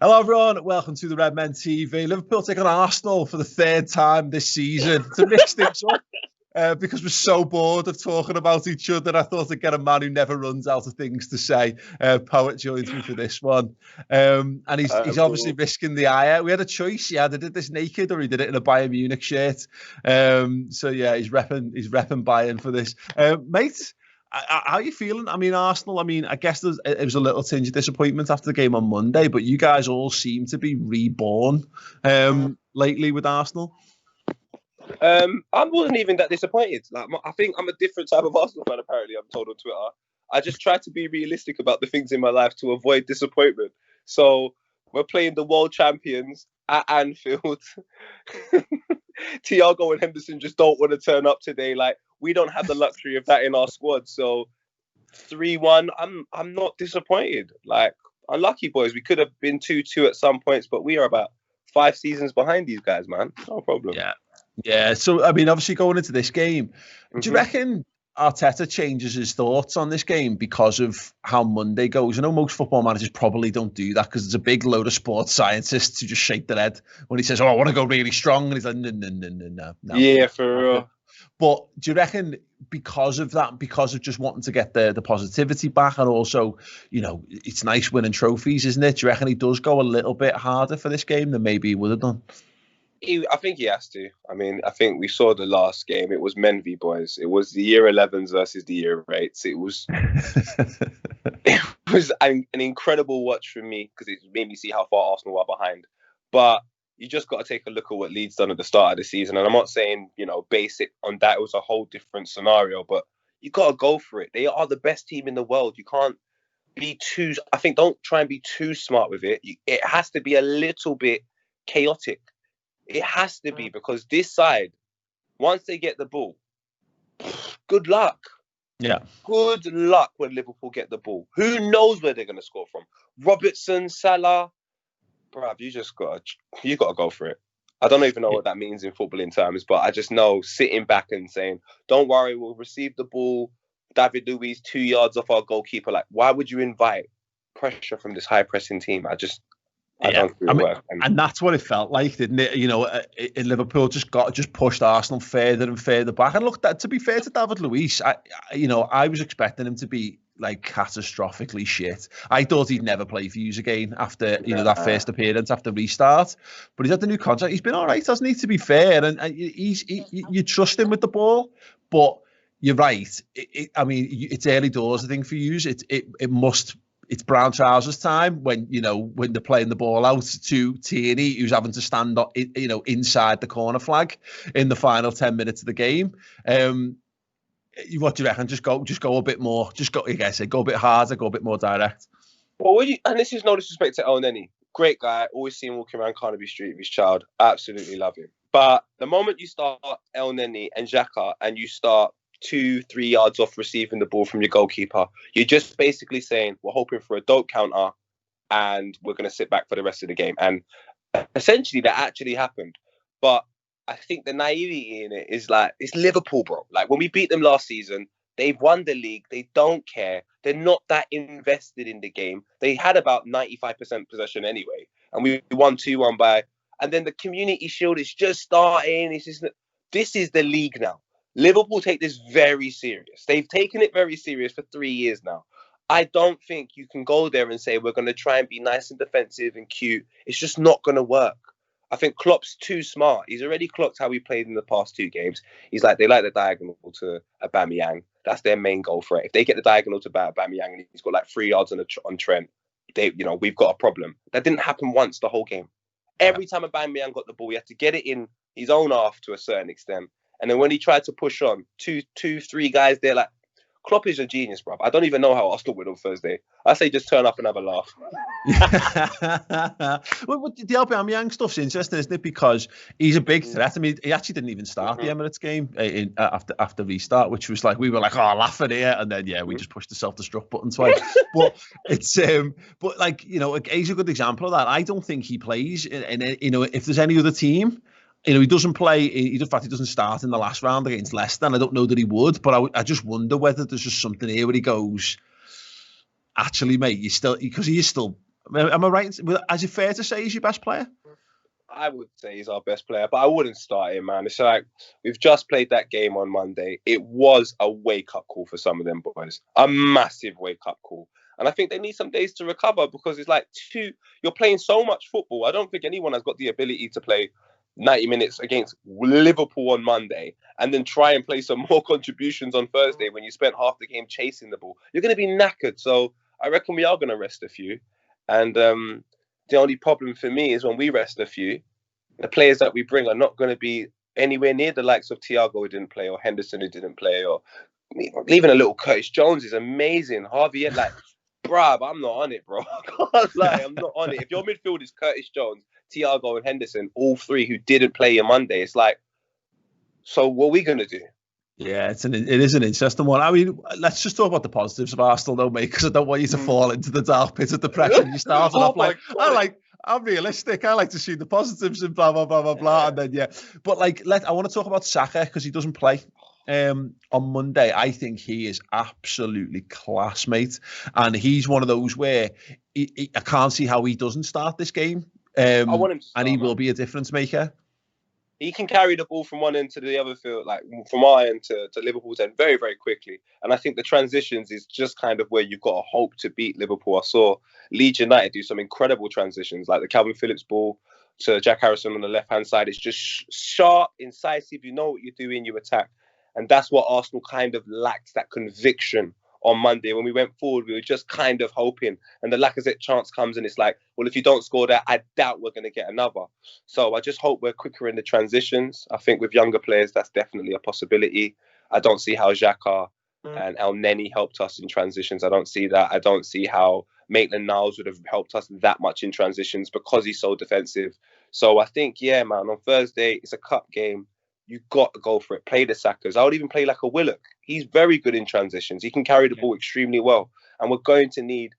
Hello everyone, welcome to the Redmen TV. Liverpool take on Arsenal for the third time this season to mix things up because we're so bored of talking about each other. I thought I'd get a man who never runs out of things to say. Poet joins me for this one. And he's obviously risking the ire. We had a choice. He either did this naked or he did it in a Bayern Munich shirt. So yeah, he's repping Bayern for this. Mate, how are you feeling? I mean, Arsenal, I guess it was a little tinge of disappointment after the game on Monday, but you guys all seem to be reborn lately with Arsenal. I wasn't even that disappointed. I think I'm a different type of Arsenal fan, apparently, I'm told on Twitter. I just try to be realistic about the things in my life to avoid disappointment. So we're playing the world champions at Anfield. Thiago and Henderson just don't want to turn up today. We don't have the luxury of that in our squad. So 3-1, I'm not disappointed. Unlucky boys. We could have been 2-2 at some points, but we are about 5 seasons behind these guys, man. No problem. Yeah. So, obviously going into this game, do you reckon Arteta changes his thoughts on this game because of how Monday goes? I know most football managers probably don't do that because there's a big load of sports scientists who just shake their head when he says, I want to go really strong. And he's like, no. Yeah, for real. But do you reckon because of that, because of just wanting to get the positivity back, and also, it's nice winning trophies, isn't it? Do you reckon he does go a little bit harder for this game than maybe he would have done? I think he has to. I think we saw the last game. It was men v boys. It was the year 11s versus the year 8s. It was an incredible watch for me because it made me see how far Arsenal are behind. But you just got to take a look at what Leeds done at the start of the season. And I'm not saying, base it on that. It was a whole different scenario. But you got to go for it. They are the best team in the world. You can't be don't try and be too smart with it. It has to be a little bit chaotic. It has to be, because this side, once they get the ball, good luck. Yeah. Good luck when Liverpool get the ball. Who knows where they're going to score from? Robertson, Salah. Bruv, you got to go for it. I don't even know what that means in footballing terms, but I just know sitting back and saying, don't worry, we'll receive the ball. David Luiz 2 yards off our goalkeeper. Why would you invite pressure from this high pressing team? And that's what it felt like, didn't it? In Liverpool just pushed Arsenal further and further back. And look, to be fair to David Luiz, I was expecting him to be catastrophically shit. I thought he'd never play for you again after that first appearance after restart. But he's had the new contract. He's been all right, hasn't he? To be fair, and you trust him with the ball, but you're right. It's early doors, I think, for you. It's brown trousers time when they're playing the ball out to Tierney, who's having to stand up, inside the corner flag in the final 10 minutes of the game. What do you reckon? Just go a bit more. Go a bit harder, go a bit more direct. Well, and this is no disrespect to El Neni, great guy. Always see him walking around Carnaby Street with his child. Absolutely love him. But the moment you start El Neni and Xhaka and you start 2-3 yards off receiving the ball from your goalkeeper, you're just basically saying we're hoping for a dope counter and we're going to sit back for the rest of the game. And essentially that actually happened. But I think the naivety in it is it's Liverpool, bro. When we beat them last season, they've won the league. They don't care. They're not that invested in the game. They had about 95% possession anyway. And we won 2-1 and then the Community Shield is just starting. This is the league now. Liverpool take this very serious. They've taken it very serious for 3 years now. I don't think you can go there and say we're going to try and be nice and defensive and cute. It's just not going to work. I think Klopp's too smart. He's already clocked how we played in the past 2 games. They like the diagonal to Aubameyang. That's their main goal for it. If they get the diagonal to Aubameyang and he's got 3 yards on Trent, we've got a problem. That didn't happen once the whole game. Every time Aubameyang got the ball, he had to get it in his own half to a certain extent. And then when he tried to push on, 2-3 guys there, Klopp is a genius, bro. I don't even know how Arsenal win on Thursday. I say just turn up and have a laugh. Well, the Aubameyang stuff's interesting, isn't it? Because he's a big threat. He actually didn't even start the Emirates game after restart, which was we were laugh at it, and then we just pushed the self-destruct button twice. But it's he's a good example of that. I don't think he plays if there's any other team. He doesn't play. He doesn't start in the last round against Leicester. And I don't know that he would, but I just wonder whether there's just something here where he goes, actually, mate, you still, because he is still Am I right? Is it fair to say he's your best player? I would say he's our best player, but I wouldn't start him, man. It's like we've just played that game on Monday. It was a wake-up call for some of them boys, a massive wake-up call. And I think they need some days to recover because it's like you're playing so much football. I don't think anyone has got the ability to play 90 minutes against Liverpool on Monday and then try and play some more contributions on Thursday when you spent half the game chasing the ball. You're going to be knackered. So I reckon we are going to rest a few. And the only problem for me is when we rest a few, the players that we bring are not going to be anywhere near the likes of Thiago who didn't play or Henderson who didn't play or even a little Curtis Jones is amazing. Harvey, like, bruh, I'm not on it, bro. I can't lie, I'm not on it. If your midfield is Curtis Jones, Thiago and Henderson, all three who didn't play on Monday, it's like, so what are we going to do? Yeah, it is an interesting one. I mean, let's just talk about the positives of Arsenal, though, mate, because I don't want you to fall into the dark pit of depression. You started off I'm realistic. I like to see the positives and blah blah blah blah blah, and then But I want to talk about Saka because he doesn't play on Monday. I think he is absolutely class, mate, and he's one of those where I can't see how he doesn't start this game. I want him to start, and he will be a difference maker. He can carry the ball from one end to the other field, like from our end to Liverpool's end very, very quickly. And I think the transitions is just kind of where you've got a hope to beat Liverpool. I saw Leeds United do some incredible transitions, like the Calvin Phillips ball to Jack Harrison on the left-hand side. It's just sharp, incisive. You know what you're doing, you attack. And that's what Arsenal kind of lacked, that conviction on Monday. When we went forward, we were just kind of hoping. And the Lacazette chance comes and it's like, well, if you don't score that, I doubt we're going to get another. So I just hope we're quicker in the transitions. I think with younger players, that's definitely a possibility. I don't see how Xhaka and El Neni helped us in transitions. I don't see that. I don't see how Maitland-Niles would have helped us that much in transitions because he's so defensive. So I think, man, on Thursday, it's a cup game. You got to go for it. Play the Sakas. I would even play like a Willock. He's very good in transitions. He can carry the ball extremely well. And we're going to need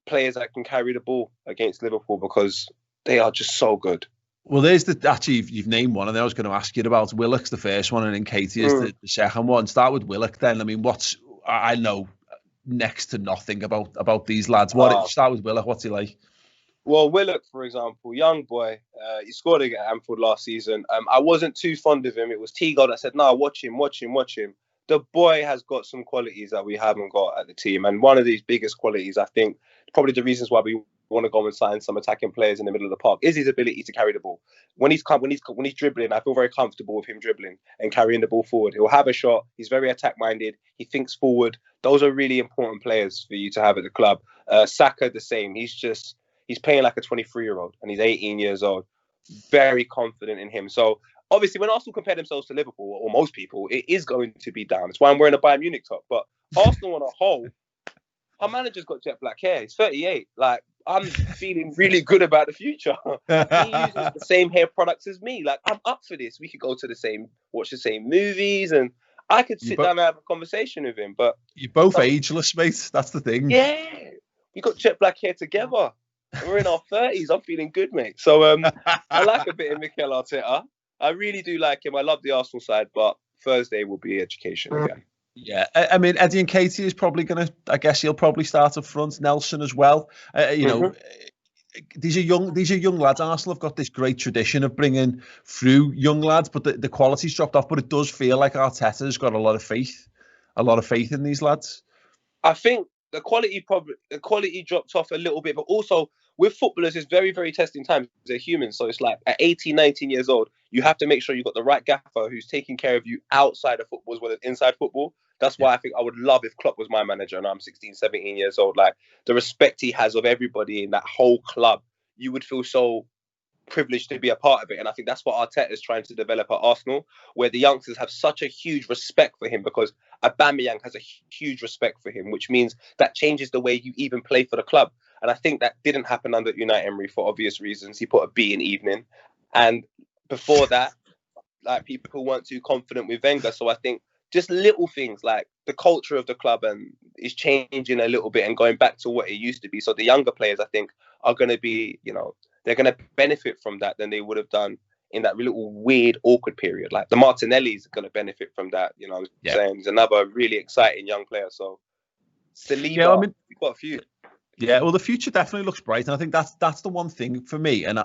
players that can carry the ball against Liverpool because they are just so good. Well, there's actually, you've named one, and I was going to ask you about Willock's the first one, and then Katie is the second one. Start with Willock then. I mean, I know next to nothing about these lads. Start with Willock. What's he like? Well, Willock, for example, young boy, he scored against Anfield last season. I wasn't too fond of him. It was Tigo that said, no, watch him. The boy has got some qualities that we haven't got at the team. And one of these biggest qualities, I think, probably the reasons why we want to go and sign some attacking players in the middle of the park is his ability to carry the ball. When he's dribbling, I feel very comfortable with him dribbling and carrying the ball forward. He'll have a shot. He's very attack-minded. He thinks forward. Those are really important players for you to have at the club. Saka, the same. He's playing like a 23-year-old and he's 18 years old. Very confident in him. So obviously when Arsenal compare themselves to Liverpool, or most people, it is going to be down. That's why I'm wearing a Bayern Munich top. But Arsenal on a whole, our manager's got jet black hair. He's 38. Like, I'm feeling really good about the future. He uses the same hair products as me. Like, I'm up for this. We could go to watch the same movies, and I could sit down and have a conversation with him. But you're both ageless, mate. That's the thing. Yeah. We got jet black hair together. We're in our 30s. I'm feeling good, mate. So I like a bit of Mikel Arteta. I really do like him. I love the Arsenal side, but Thursday will be education again. Yeah, I mean, Eddie and Katie is probably going to, I guess he'll probably start up front. Nelson as well. Know, these are young lads. Arsenal have got this great tradition of bringing through young lads, but the quality's dropped off. But it does feel like Arteta's got a lot of faith in these lads. I think the quality dropped off a little bit, but also with footballers, it's very, very testing times. They're humans. So it's like at 18, 19 years old, you have to make sure you've got the right gaffer who's taking care of you outside of football as well as inside football. That's why I think I would love if Klopp was my manager and I'm 16, 17 years old. Like, the respect he has of everybody in that whole club, you would feel so privileged to be a part of it. And I think that's what Arteta is trying to develop at Arsenal, where the youngsters have such a huge respect for him because Aubameyang has a huge respect for him, which means that changes the way you even play for the club. And I think that didn't happen under Unai Emery for obvious reasons. He put a B in evening. And before that, like, people weren't too confident with Wenger. So I think just little things like the culture of the club and is changing a little bit and going back to what it used to be. So the younger players, I think, are going to be, they're going to benefit from that than they would have done in that little weird, awkward period. Like the Martinellis are going to benefit from that. You know what I'm saying? He's another really exciting young player. So Saliba, we've got a few. Yeah, well, the future definitely looks bright, and I think that's the one thing for me. And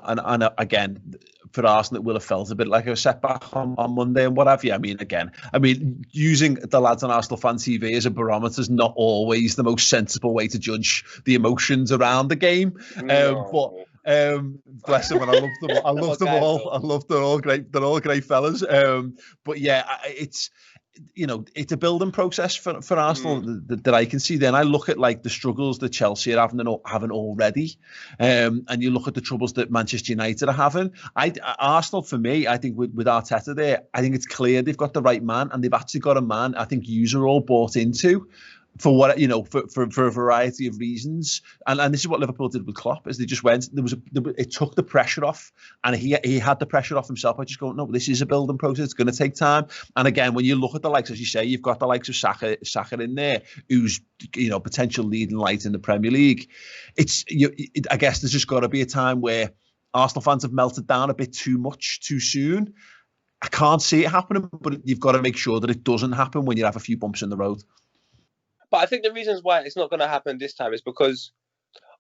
again, for Arsenal, it will have felt a bit like a setback on Monday and what have you. I mean, using the lads on Arsenal Fan TV as a barometer is not always the most sensible way to judge the emotions around the game. No. Bless them, and I love them. I love them all. I love they're all great. They're all great fellas. But yeah, it's a building process for Arsenal that I can see. Then I look at like the struggles that Chelsea are having already, and you look at the troubles that Manchester United are having. Arsenal, for me, I think with Arteta there, I think it's clear they've got the right man, and they've actually got a man I think yous are all bought into. For what for a variety of reasons, and this is what Liverpool did with Klopp, is they just went. It took the pressure off, and he had the pressure off himself. I just go, no, this is a building process. It's going to take time. And again, when you look at the likes, as you say, you've got the likes of Saka in there, who's potential leading light in the Premier League. I guess there's just got to be a time where Arsenal fans have melted down a bit too much too soon. I can't see it happening, but you've got to make sure that it doesn't happen when you have a few bumps in the road. But I think the reasons why it's not going to happen this time is because,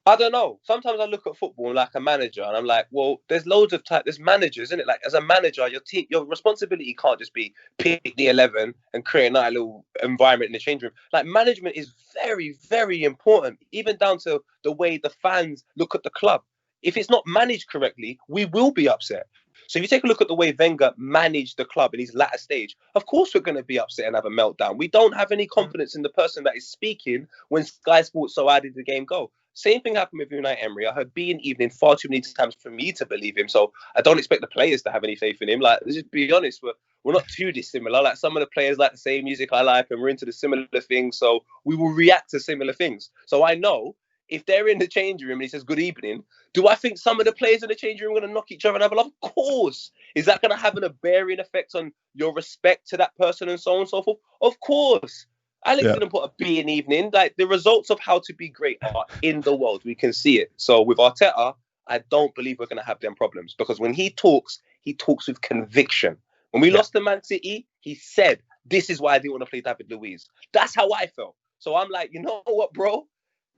I don't know, sometimes I look at football like a manager and I'm like, well, there's loads of there's managers, isn't it? Like, as a manager, your responsibility can't just be pick the 11 and create a nice little environment in the change room. Like, management is very, very important, even down to the way the fans look at the club. If it's not managed correctly, we will be upset. So if you take a look at the way Wenger managed the club in his latter stage, of course we're going to be upset and have a meltdown. We don't have any confidence in the person that is speaking when Sky Sports so how did the game go. Same thing happened with Unai Emery. I heard being evening far too many times for me to believe him. So I don't expect the players to have any faith in him. Like, let's just be honest, we're not too dissimilar. Like, some of the players like the same music I like and we're into the similar things. So we will react to similar things. So I know if they're in the changing room and he says good evening, do I think some of the players in the changing room are going to knock each other and have a laugh? Of course. Is that going to have a bearing effect on your respect to that person and so on and so forth? Of course. Alex didn't put a B in evening. Like, the results of how to be great are in the world. We can see it. So with Arteta, I don't believe we're going to have them problems, because when he talks with conviction. When we lost to Man City, he said, this is why I didn't want to play David Luiz. That's how I felt. So I'm like, you know what, bro?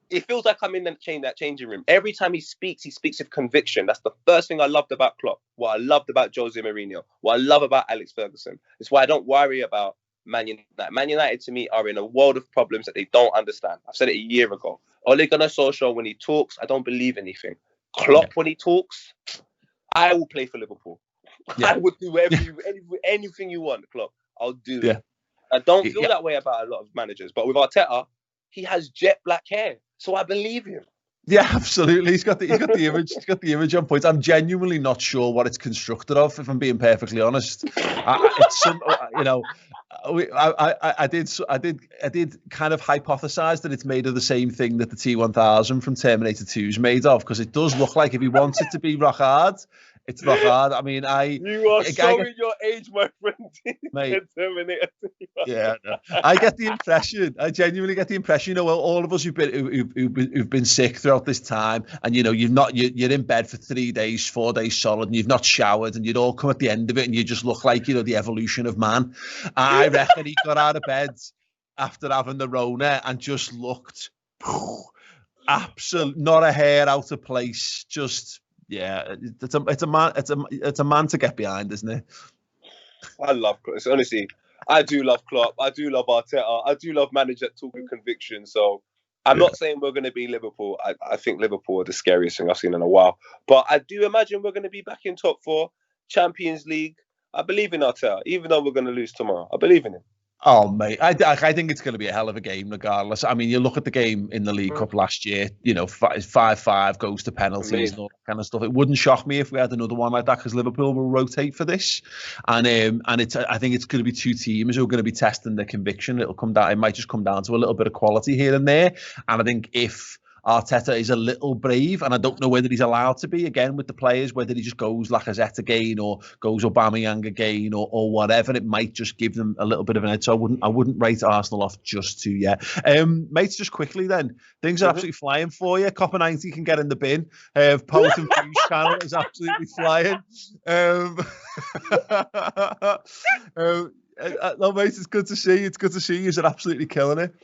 It feels like I'm in that changing room. Every time he speaks with conviction. That's the first thing I loved about Klopp. What I loved about Jose Mourinho. What I love about Alex Ferguson. It's why I don't worry about Man United. Man United, to me, are in a world of problems that they don't understand. I've said it a year ago. Ole Gunnar Solskjaer, when he talks, I don't believe anything. Klopp, when he talks, I will play for Liverpool. I would do anything you want, Klopp. I'll do it. I don't feel that way about a lot of managers. But with Arteta, he has jet black hair. So I believe him. Yeah, absolutely. He's got the image. He's got the image on point. I'm genuinely not sure what it's constructed of, if I'm being perfectly honest. I did kind of hypothesize that it's made of the same thing that the T1000 from Terminator 2 is made of, because it does look like, if he wants it to be rock hard, it's rock hard. I mean, you are showing your age, my friend. Mate. Yeah, no. I get the impression. I genuinely get the impression. All of us who've been sick throughout this time, and you're in bed for 3 days, 4 days solid, and you've not showered, and you'd all come at the end of it, and you just look like the evolution of man. I reckon he got out of bed after having the Rona and just looked absolute, not a hair out of place. Just. Yeah, it's a man to get behind, isn't it? I love Klopp. Honestly, I do love Klopp. I do love Arteta. I do love managers that talk with conviction. So I'm not saying we're going to be Liverpool. I think Liverpool are the scariest thing I've seen in a while. But I do imagine we're going to be back in top 4, Champions League. I believe in Arteta, even though we're going to lose tomorrow. I believe in him. Oh, mate, I think it's going to be a hell of a game regardless. I mean, you look at the game in the League Cup last year, 5-5 goes to penalties and all that kind of stuff. It wouldn't shock me if we had another one like that, because Liverpool will rotate for this. And I think it's going to be two teams who are going to be testing their conviction. It might just come down to a little bit of quality here and there. And I think if Arteta is a little brave, and I don't know whether he's allowed to be again with the players, whether he just goes Lacazette again or goes Aubameyang again or whatever. It might just give them a little bit of an edge. So I wouldn't rate Arsenal off just too yet. Mates, just quickly then, things are absolutely flying for you. Copper 90 can get in the bin. Poet and Fuse channel is absolutely flying. No, mate, it's good to see you. It's good to see you. You're absolutely killing it.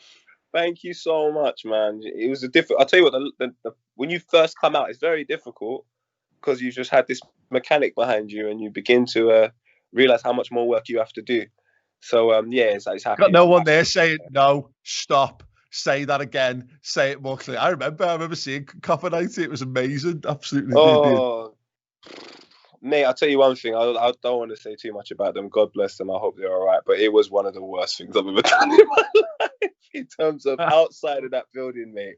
Thank you so much, man. It was a difficult. I'll tell you what, when you first come out, it's very difficult because you've just had this mechanic behind you, and you begin to realize how much more work you have to do. So yeah, it's happy. Got no one there saying no, stop, say that again, say it more clearly. I remember seeing Copper Night. It was amazing, absolutely. Oh, mate, I'll tell you one thing. I don't want to say too much about them. God bless them. I hope they're all right. But it was one of the worst things I've ever done in my life in terms of outside of that building, mate.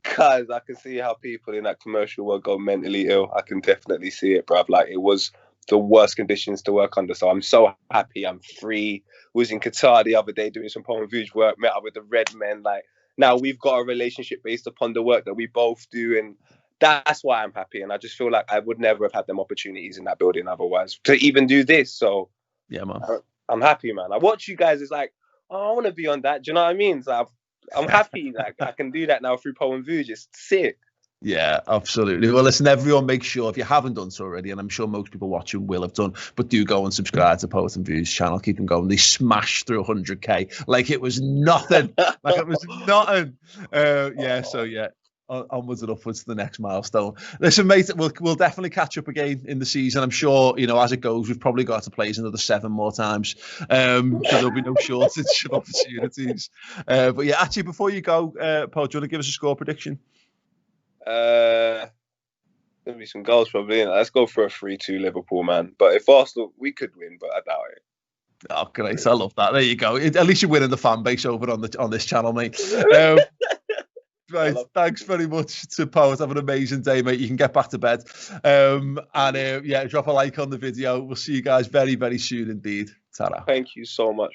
Because I can see how people in that commercial world go mentally ill. I can definitely see it, bruv. Like, it was the worst conditions to work under. So I'm so happy I'm free. Was in Qatar the other day doing some Poem Vuj work, met up with the Redmen. Like, now we've got a relationship based upon the work that we both do. And that's why I'm happy. And I just feel like I would never have had them opportunities in that building otherwise to even do this. So yeah, man. I'm happy, man. I watch you guys. It's like, oh, I want to be on that. Do you know what I mean? So I'm happy. Like, I can do that now through Poem Vuj. It's sick. Yeah, absolutely. Well, listen, everyone, make sure, if you haven't done so already, and I'm sure most people watching will have done, but do go and subscribe to Poet and Views channel. Keep them going. They smashed through 100k like it was nothing. Like it was nothing. Yeah, so yeah. Onwards and upwards to the next milestone. Listen, mate, we'll definitely catch up again in the season. I'm sure, as it goes, we've probably got to play another 7 more times. So there'll be no shortage of opportunities. But yeah, actually, before you go, Paul, do you want to give us a score prediction? There'll be some goals probably. Let's go for a 3-2 Liverpool, man. But if Arsenal, we could win, but I doubt it. Oh, great! I love that. There you go. At least you're winning the fan base over on this channel, mate. Right, thanks very much to Poet. Have an amazing day, mate. You can get back to bed. Yeah, drop a like on the video. We'll see you guys very, very soon indeed. Ta-ra. Thank you so much.